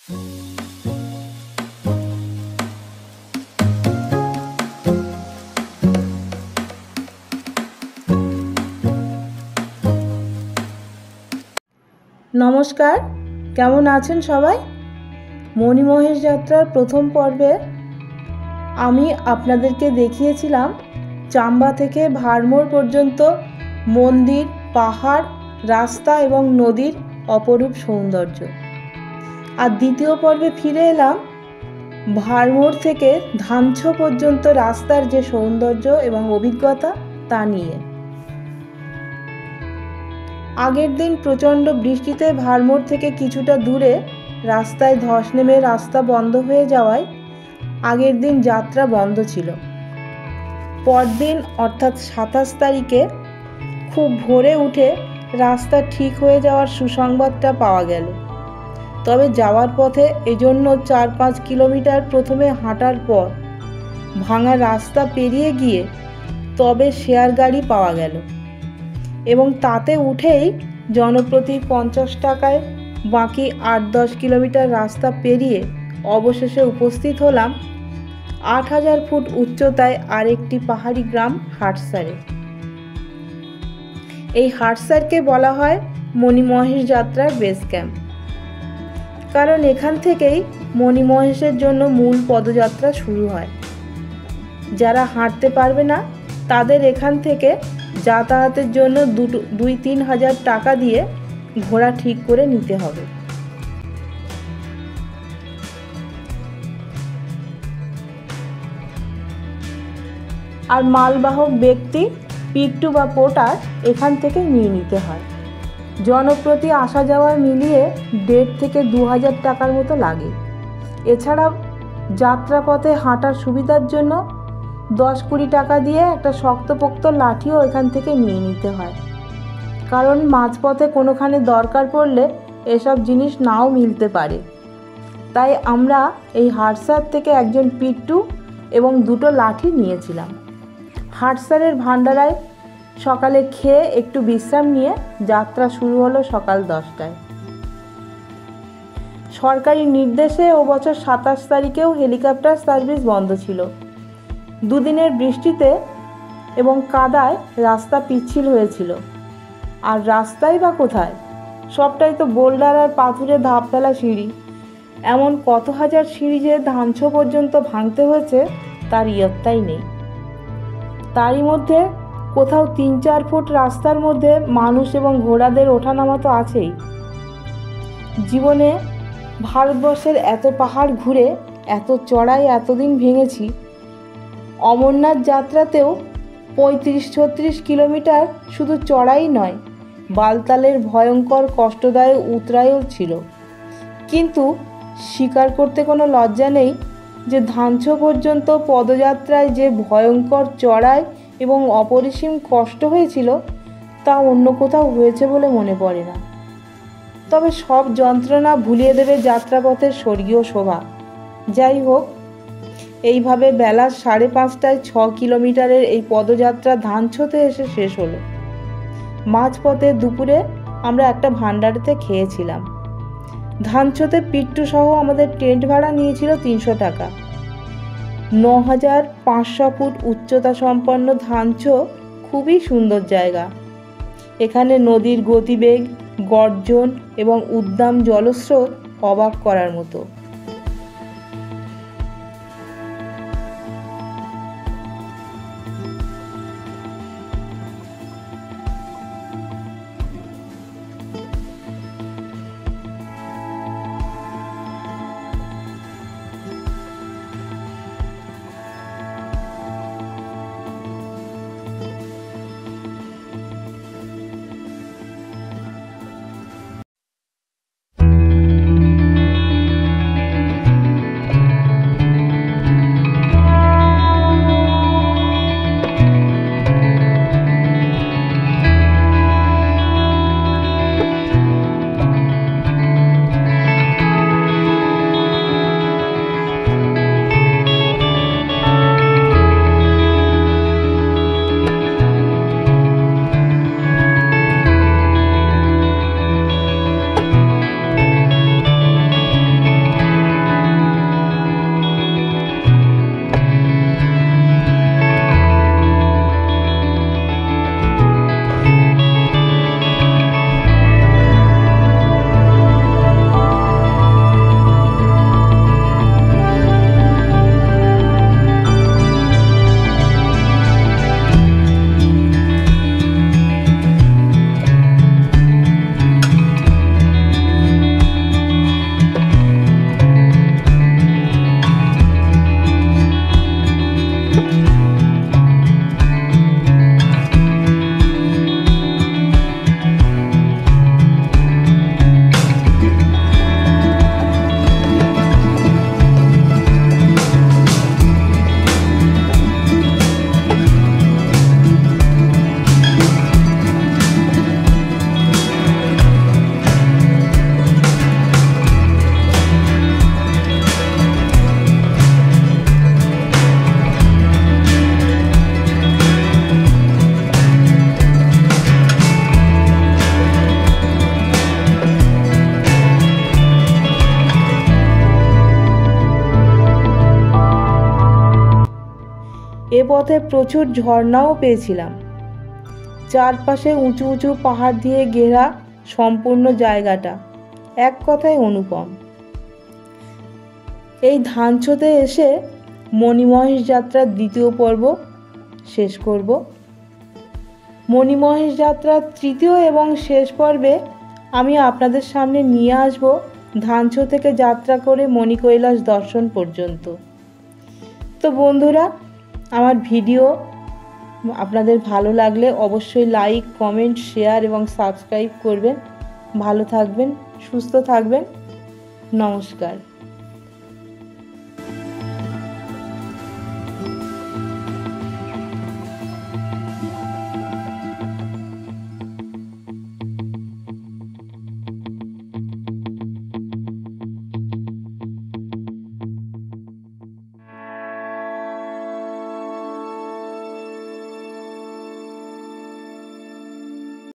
নমস্কার, কেমন আছেন সবাই? মণিমহেশ যাত্রার প্রথম পর্বে আমি আপনাদেরকে দেখিয়েছিলাম চাম্বা থেকে ভারমোর পর্যন্ত মন্দির, পাহাড়, রাস্তা এবং নদীর অপরূপ সৌন্দর্য। আর দ্বিতীয় পর্বে ফিরে এলাম ভারমোর থেকে ধানছো পর্যন্ত রাস্তার যে সৌন্দর্য এবং অভিজ্ঞতা তা নিয়ে। আগের দিন প্রচণ্ড বৃষ্টিতে ভারমোর থেকে কিছুটা দূরে রাস্তায় ধস নেমে রাস্তা বন্ধ হয়ে যাওয়ায় আগের দিন যাত্রা বন্ধ ছিল। পরদিন অর্থাৎ ২৭ তারিখে খুব ভোরে উঠে রাস্তা ঠিক হয়ে যাওয়ার সুসংবাদটা পাওয়া গেল। তবে যাওয়ার পথে এজন্য ৪-৫ কিলোমিটার প্রথমে হাঁটার পর ভাঙা রাস্তা পেরিয়ে গিয়ে তবে শেয়ার গাড়ি পাওয়া গেল এবং তাতে উঠেই জনপ্রতি ৫০ টাকায় বাকি ৮-১০ কিলোমিটার রাস্তা পেরিয়ে অবশেষে উপস্থিত হলাম ৮,০০০ ফুট উচ্চতায় আরেকটি পাহাড়ি গ্রাম হাটসারে। এই হাটসারকে বলা হয় মণিমহেশ যাত্রার বেস ক্যাম্প, কারণ এখান থেকেই মণিমহেশের জন্য মূল পদযাত্রা শুরু হয়। যারা হাঁটতে পারবে না তাদের এখান থেকে যাতায়াতের জন্য ২-৩ হাজার টাকা দিয়ে ঘোড়া ঠিক করে নিতে হবে। আর মালবাহক ব্যক্তি, পিকটু বা পোর্টার এখান থেকে নিয়ে নিতে হয়। জনপ্রতি আসা যাওয়া মিলিয়ে ১.৫ থেকে ২,০০০ টাকার মতো লাগে। এছাড়া যাত্রাপথে হাঁটার সুবিধার জন্য ১০-২০ টাকা দিয়ে একটা শক্তপোক্ত লাঠিও এখান থেকে নিয়ে নিতে হয়, কারণ মাঝপথে কোনোখানে দরকার পড়লে এসব জিনিস নাও মিলতে পারে। তাই আমরা এই হাটসার থেকে একজন পিট্টু এবং ২টো লাঠি নিয়েছিলাম। হাটসারের ভান্ডারায় সকালে খেয়ে একটু বিশ্রাম নিয়ে যাত্রা শুরু হলো সকাল ১০টায়। সরকারি নির্দেশে ও বছর ২৭ তারিখেও হেলিকপ্টার সার্ভিস বন্ধ ছিল। দুদিনের বৃষ্টিতে এবং কাদায় রাস্তা পিচ্ছিল হয়েছিল। আর রাস্তাই বা কোথায়, সবটাই তো বোল্ডার আর পাথুরে ধাপ ফেলা সিঁড়ি। এমন কত হাজার সিঁড়ি যে ধানছো পর্যন্ত ভাঙতে হয়েছে তার ইয়ত্তাই নেই। তারই মধ্যে কোথাও ৩-৪ ফুট রাস্তার মধ্যে মানুষ এবং ঘোড়াদের ওঠানামা তো আছেই। জীবনে ভারতবর্ষের এত পাহাড় ঘুরে এত চড়াই এতদিন ভেঙেছি। অমরনাথ যাত্রাতেও ৩৫-৩৬ কিলোমিটার শুধু চড়াই নয়, বালতালের ভয়ঙ্কর কষ্টদায়ক উতরাইও ছিল। কিন্তু স্বীকার করতে কোনো লজ্জা নেই যে ধানছো পর্যন্ত পদযাত্রায় যে ভয়ঙ্কর চড়াই এবং অপরিসীম কষ্ট হয়েছিল তা অন্য কোথাও হয়েছে বলে মনে পড়ে না। তবে সব যন্ত্রণা ভুলিয়ে দেবে যাত্রাপথের স্বর্গীয় শোভা। যাই হোক, এইভাবে বেলা ৫:৩০টায় ৬ কিলোমিটারের এই পদযাত্রা ধানছোতে এসে শেষ হলো। মাঝপথে দুপুরে আমরা একটা ভান্ডারেতে খেয়েছিলাম। ধানছোতে পিট্টু সহ আমাদের টেন্ট ভাড়া নিয়েছিল ৩০০ টাকা। ৯,৫০০ ফুট উচ্চতা সম্পন্ন ধানছো খুবই সুন্দর জায়গা। এখানে নদীর গতিবেগ, গর্জন এবং উদ্দাম জলস্রোত অবাক করার মতো। পথে প্রচুর ঝর্ণাও পেয়েছিলাম। চারপাশে উঁচু উঁচু পাহাড় দিয়ে ঘেরা সম্পূর্ণ জায়গাটা এক কথায় অনুপম। এই ধানছোতে এসে মণিমহেশ যাত্রার দ্বিতীয় পর্ব শেষ করব। মণিমহেশ যাত্রার তৃতীয় এবং শেষ পর্বে আমি আপনাদের সামনে নিয়ে আসব ধানছো থেকে যাত্রা করে মণিকৈলাস দর্শন পর্যন্ত। তো বন্ধুরা, আমার ভিডিও আপনাদের ভালো লাগলে অবশ্যই লাইক, কমেন্ট, শেয়ার এবং সাবস্ক্রাইব করবেন। ভালো থাকবেন, সুস্থ থাকবেন। নমস্কার।